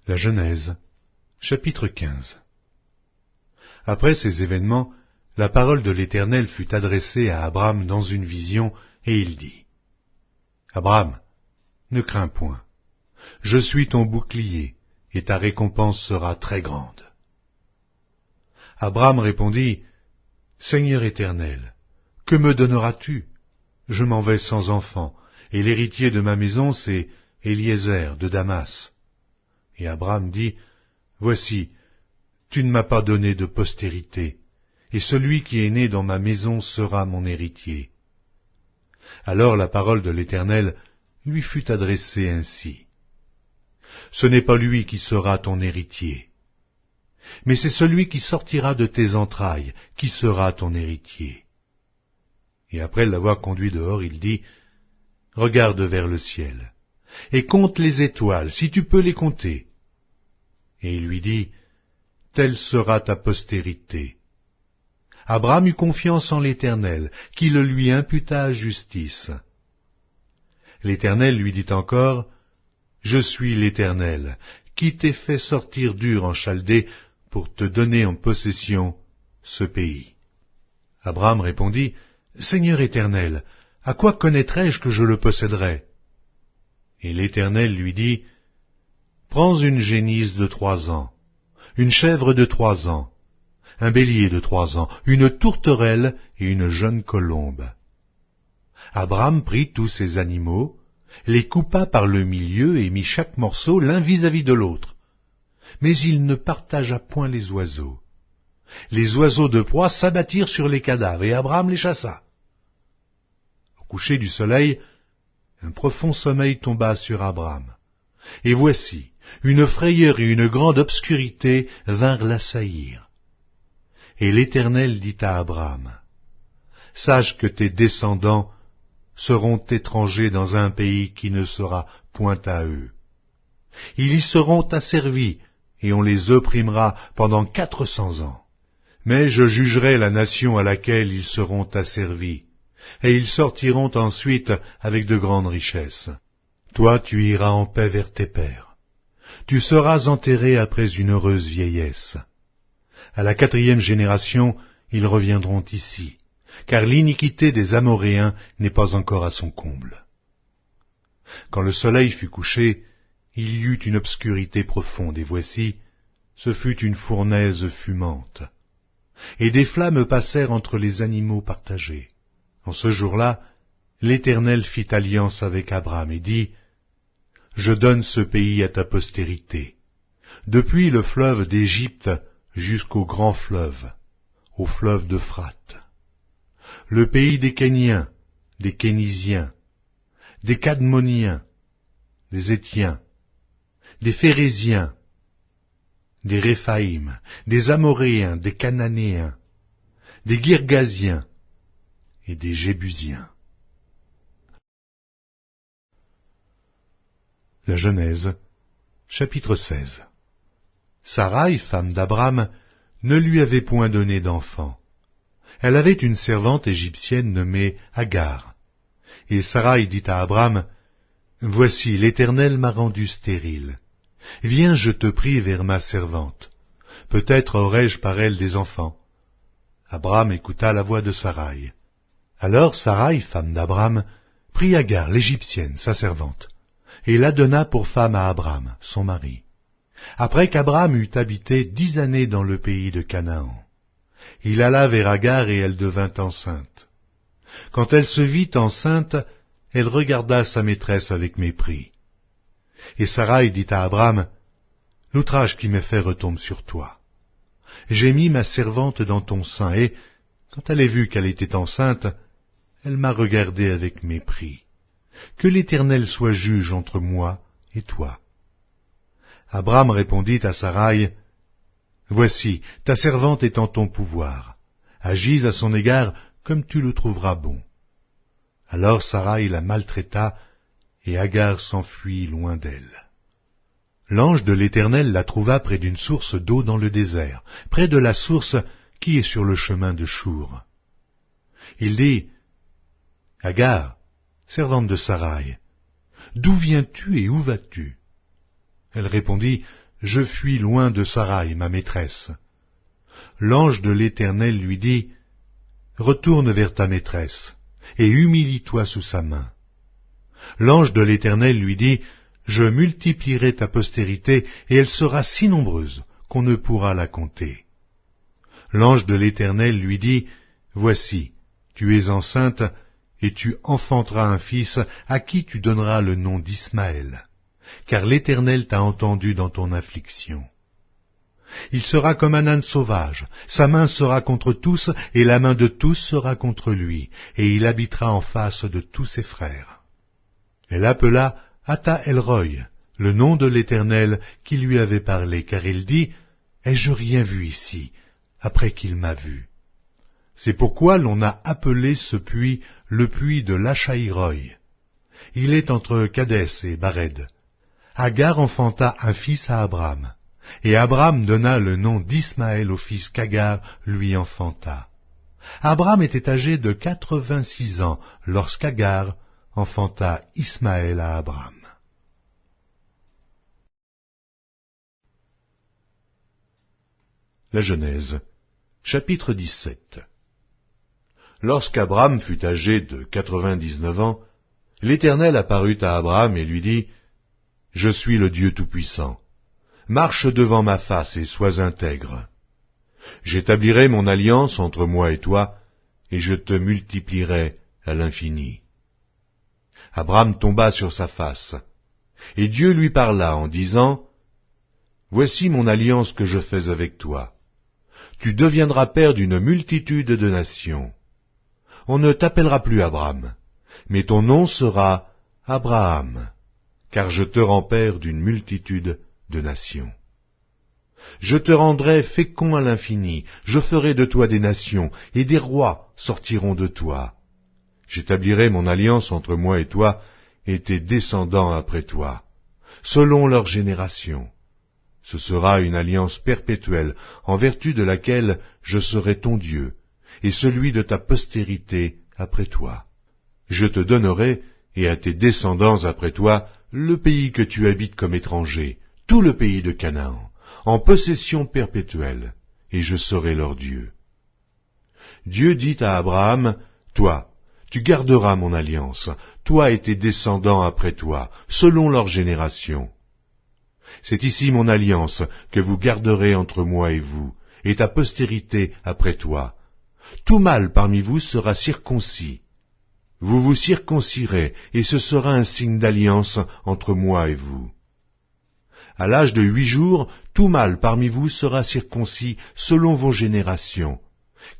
La Genèse, chapitre 15. Après ces événements, la parole de l'Éternel fut adressée à Abram dans une vision, et il dit : Abram, ne crains point, je suis ton bouclier, et ta récompense sera très grande. Abram répondit : Seigneur Éternel, que me donneras-tu ? Je m'en vais sans enfant, et l'héritier de ma maison, c'est Éliézer de Damas. Et Abram dit : Voici, tu ne m'as pas donné de postérité, et celui qui est né dans ma maison sera mon héritier. Alors la parole de l'Éternel lui fut adressée ainsi : Ce n'est pas lui qui sera ton héritier, mais c'est celui qui sortira de tes entrailles qui sera ton héritier. Et après l'avoir conduit dehors, il dit : Regarde vers le ciel, et compte les étoiles, si tu peux les compter. Et il lui dit : Telle sera ta postérité. Abram eut confiance en l'Éternel, qui le lui imputa à justice. L'Éternel lui dit encore : Je suis l'Éternel, qui t'ai fait sortir d'Ur en Chaldée pour te donner en possession ce pays. Abram répondit : Seigneur Éternel, à quoi connaîtrai-je que je le posséderai ? Et l'Éternel lui dit : Prends une génisse de 3 ans, une chèvre de 3 ans, un bélier de 3 ans, une tourterelle et une jeune colombe. Abram prit tous ces animaux, les coupa par le milieu et mit chaque morceau l'un vis-à-vis de l'autre. Mais il ne partagea point les oiseaux. Les oiseaux de proie s'abattirent sur les cadavres, et Abram les chassa. Au coucher du soleil, un profond sommeil tomba sur Abram. Et voici, une frayeur et une grande obscurité vinrent l'assaillir. Et l'Éternel dit à Abram : Sache que tes descendants seront étrangers dans un pays qui ne sera point à eux. Ils y seront asservis, et on les opprimera pendant 400 ans. Mais je jugerai la nation à laquelle ils seront asservis, et ils sortiront ensuite avec de grandes richesses. Toi, tu iras en paix vers tes pères. Tu seras enterré après une heureuse vieillesse. À la 4e génération, ils reviendront ici, car l'iniquité des Amoréens n'est pas encore à son comble. Quand le soleil fut couché, il y eut une obscurité profonde, et voici, ce fut une fournaise fumante. Et des flammes passèrent entre les animaux partagés. En ce jour-là, l'Éternel fit alliance avec Abram et dit : Je donne ce pays à ta postérité, depuis le fleuve d'Égypte jusqu'au grand fleuve, au fleuve d'Euphrate. Le pays des Kéniens, des Kénisiens, des Cadmoniens, des Étiens, des Phéréziens, des Réphaïm, des Amoréens, des Cananéens, des Girgasiens et des Jébusiens. La Genèse, chapitre 16. Saraï, femme d'Abram, ne lui avait point donné d'enfant. Elle avait une servante égyptienne nommée Agar. Et Saraï dit à Abram : Voici, l'Éternel m'a rendu stérile. Viens, je te prie, vers ma servante. Peut-être aurai-je par elle des enfants. Abram écouta la voix de Saraï. Alors Saraï, femme d'Abram, prit Agar, l'Égyptienne, sa servante, et la donna pour femme à Abram, son mari. Après qu'Abram eut habité 10 années dans le pays de Canaan, il alla vers Agar et elle devint enceinte. Quand elle se vit enceinte, elle regarda sa maîtresse avec mépris. Et Saraï dit à Abram : L'outrage qui m'est fait retombe sur toi. J'ai mis ma servante dans ton sein, et, quand elle a vu qu'elle était enceinte, elle m'a regardé avec mépris. Que l'Éternel soit juge entre moi et toi. Abram répondit à Saraï : Voici, ta servante est en ton pouvoir. Agis à son égard comme tu le trouveras bon. Alors Saraï la maltraita, et Agar s'enfuit loin d'elle. L'ange de l'Éternel la trouva près d'une source d'eau dans le désert, près de la source qui est sur le chemin de Chour. Il dit : Agar, servante de Saraï, d'où viens-tu et où vas-tu ? Elle répondit : je fuis loin de Saraï, ma maîtresse. L'ange de l'Éternel lui dit, retourne vers ta maîtresse, et humilie-toi sous sa main. L'ange de l'Éternel lui dit, je multiplierai ta postérité, et elle sera si nombreuse qu'on ne pourra la compter. L'ange de l'Éternel lui dit, voici, tu es enceinte, et tu enfanteras un fils à qui tu donneras le nom d'Ismaël, car l'Éternel t'a entendu dans ton affliction. Il sera comme un âne sauvage, sa main sera contre tous, et la main de tous sera contre lui, et il habitera en face de tous ses frères. Elle appela Ata El-Roy, le nom de l'Éternel qui lui avait parlé, car il dit, ai-je rien vu ici, après qu'il m'a vu? C'est pourquoi l'on a appelé ce puits le puits de Lachaïroï. Il est entre Kadès et Bared. Agar enfanta un fils à Abraham, et Abraham donna le nom d'Ismaël au fils qu'Agar lui enfanta. Abraham était âgé de 86 ans lorsqu'Agar enfanta Ismaël à Abraham. La Genèse, chapitre 17. Lorsqu'Abraham fut âgé de 99 ans, l'Éternel apparut à Abraham et lui dit, « Je suis le Dieu Tout-Puissant. Marche devant ma face et sois intègre. J'établirai mon alliance entre moi et toi, et je te multiplierai à l'infini. » Abraham tomba sur sa face, et Dieu lui parla en disant, « Voici mon alliance que je fais avec toi. Tu deviendras père d'une multitude de nations. On ne t'appellera plus Abraham, mais ton nom sera Abraham, car je te rends père d'une multitude de nations. Je te rendrai fécond à l'infini, je ferai de toi des nations, et des rois sortiront de toi. J'établirai mon alliance entre moi et toi, et tes descendants après toi, selon leur génération. Ce sera une alliance perpétuelle, en vertu de laquelle je serai ton Dieu, et celui de ta postérité après toi. Je te donnerai, et à tes descendants après toi, le pays que tu habites comme étranger, tout le pays de Canaan, en possession perpétuelle, et je serai leur Dieu. Dieu dit à Abraham, toi, tu garderas mon alliance, toi et tes descendants après toi, selon leur génération. C'est ici mon alliance que vous garderez entre moi et vous, et ta postérité après toi. Tout mâle parmi vous sera circoncis. Vous vous circoncirez, et ce sera un signe d'alliance entre moi et vous. À l'âge de 8 jours, tout mâle parmi vous sera circoncis selon vos générations,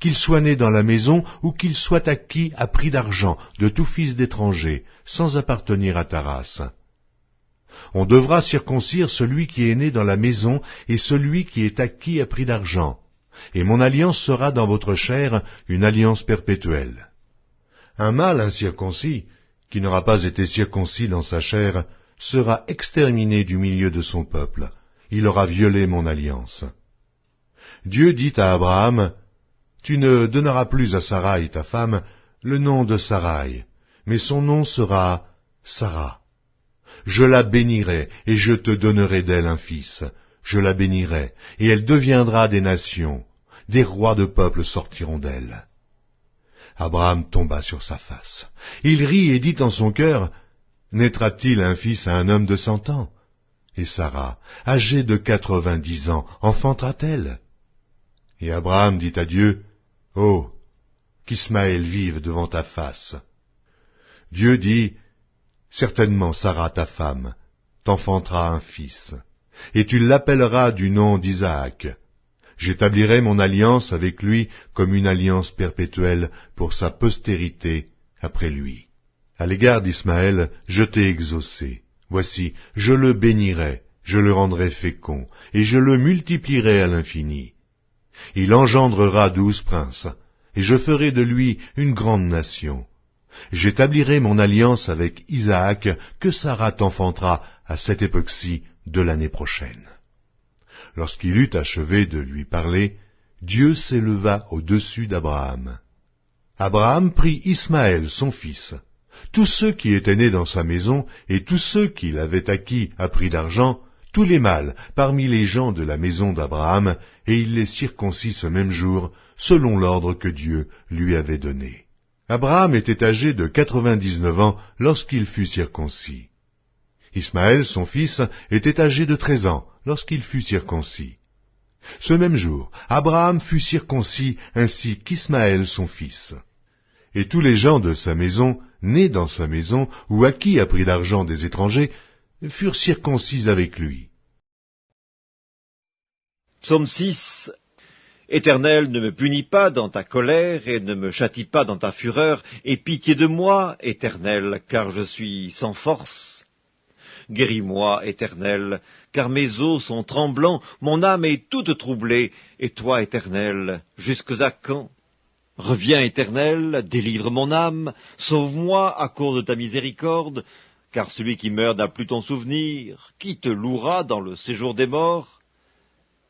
qu'il soit né dans la maison ou qu'il soit acquis à prix d'argent de tout fils d'étranger, sans appartenir à ta race. On devra circoncire celui qui est né dans la maison et celui qui est acquis à prix d'argent, et mon alliance sera dans votre chair une alliance perpétuelle. Un mâle incirconcis, qui n'aura pas été circoncis dans sa chair, sera exterminé du milieu de son peuple. Il aura violé mon alliance. Dieu dit à Abraham, « Tu ne donneras plus à Saraï, ta femme, le nom de Saraï, mais son nom sera Sarah. Je la bénirai, et je te donnerai d'elle un fils. Je la bénirai, et elle deviendra des nations. Des rois de peuples sortiront d'elle. » Abraham tomba sur sa face. Il rit et dit en son cœur, « Naîtra-t-il un fils à un homme de 100 ans? Et Sarah, âgée de 90 ans, enfantera-t-elle? » Et Abraham dit à Dieu, « Oh, qu'Ismaël vive devant ta face. » Dieu dit, « Certainement Sarah, ta femme, t'enfantera un fils, et tu l'appelleras du nom d'Isaac. J'établirai mon alliance avec lui comme une alliance perpétuelle pour sa postérité après lui. À l'égard d'Ismaël, je t'ai exaucé. Voici, je le bénirai, je le rendrai fécond, et je le multiplierai à l'infini. Il engendrera 12 princes, et je ferai de lui une grande nation. J'établirai mon alliance avec Isaac, que Sarah t'enfantera à cette époque-ci de l'année prochaine. » Lorsqu'il eut achevé de lui parler, Dieu s'éleva au-dessus d'Abraham. Abraham prit Ismaël, son fils, tous ceux qui étaient nés dans sa maison, et tous ceux qu'il avait acquis à prix d'argent, tous les mâles parmi les gens de la maison d'Abraham, et il les circoncit ce même jour, selon l'ordre que Dieu lui avait donné. Abraham était âgé de 99 ans lorsqu'il fut circoncis. Ismaël, son fils, était âgé de 13 ans lorsqu'il fut circoncis. Ce même jour, Abraham fut circoncis ainsi qu'Ismaël, son fils. Et tous les gens de sa maison, nés dans sa maison, ou à qui a pris l'argent des étrangers, furent circoncis avec lui. Psaume 6. Éternel, ne me punis pas dans ta colère, et ne me châtie pas dans ta fureur, aie pitié de moi, Éternel, car je suis sans force. Guéris-moi, Éternel, car mes os sont tremblants, mon âme est toute troublée, et toi, Éternel, jusques à quand? Reviens, Éternel, délivre mon âme, sauve-moi à cause de ta miséricorde, car celui qui meurt n'a plus ton souvenir. Qui te louera dans le séjour des morts?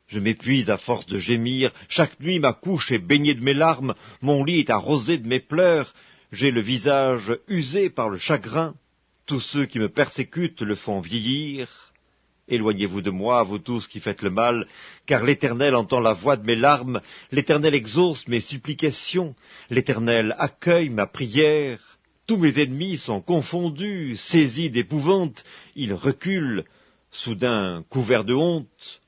Je m'épuise à force de gémir, chaque nuit ma couche est baignée de mes larmes, mon lit est arrosé de mes pleurs, j'ai le visage usé par le chagrin. Tous ceux qui me persécutent le font vieillir. Éloignez-vous de moi, vous tous qui faites le mal, car l'Éternel entend la voix de mes larmes, l'Éternel exauce mes supplications, l'Éternel accueille ma prière. Tous mes ennemis sont confondus, saisis d'épouvante, ils reculent, soudain couverts de honte.